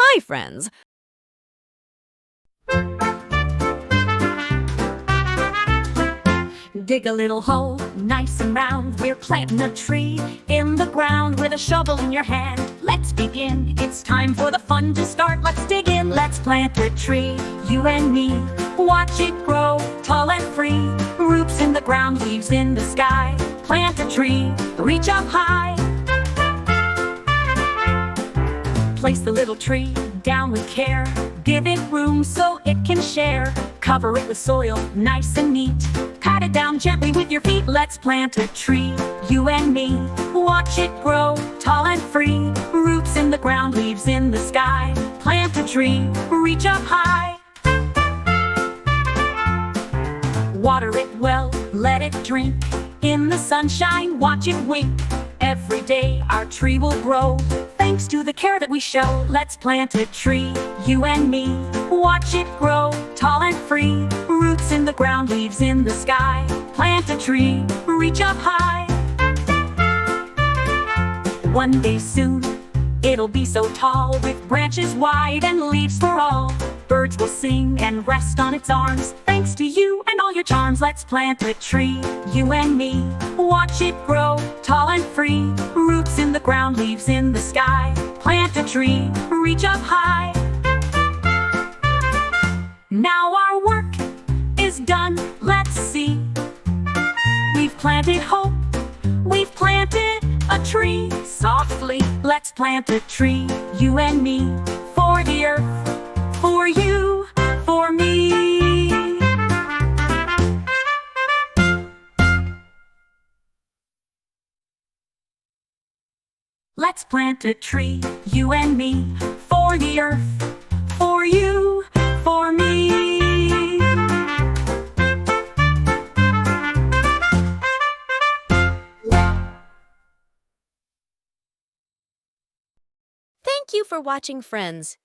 Hi, friends. Dig a little hole, nice and round. We're planting a tree in the ground with a shovel in your hand. Let's begin. It's time for the fun to start. Let's dig in. Let's plant a tree, you and me. Watch it grow, tall and free. Roots in the ground, leaves in the sky. Plant a tree, reach up high. Place the little tree down with care. Give it room so it can share. Cover it with soil, nice and neat. Pat it down gently with your feet. Let's plant a tree, you and me. Watch it grow, tall and free. Roots in the ground, leaves in the sky. Plant a tree, reach up high. Water it well, let it drink. In the sunshine, watch it wink. Every day our tree will grow, thanks to the care that we show. Let's plant a tree, you and me. Watch it grow, tall and free. Roots in the ground, leaves in the sky. Plant a tree, reach up high. One day soon, it'll be so tall, with branches wide and leaves for all. Birds will sing and rest on its arms, thanks to you and all your charms. Let's plant a tree, you and me. Watch it grow, tall and free. Roots in the ground, leaves in the sky. Plant a tree, reach up high. Now our work is done, let's see. We've planted hope, we've planted a tree. Softly, let's plant a tree, you and me. For the earth, for you, for me. Let's plant a tree, you and me. For the earth, for you, for me. Thank you for watching, friends.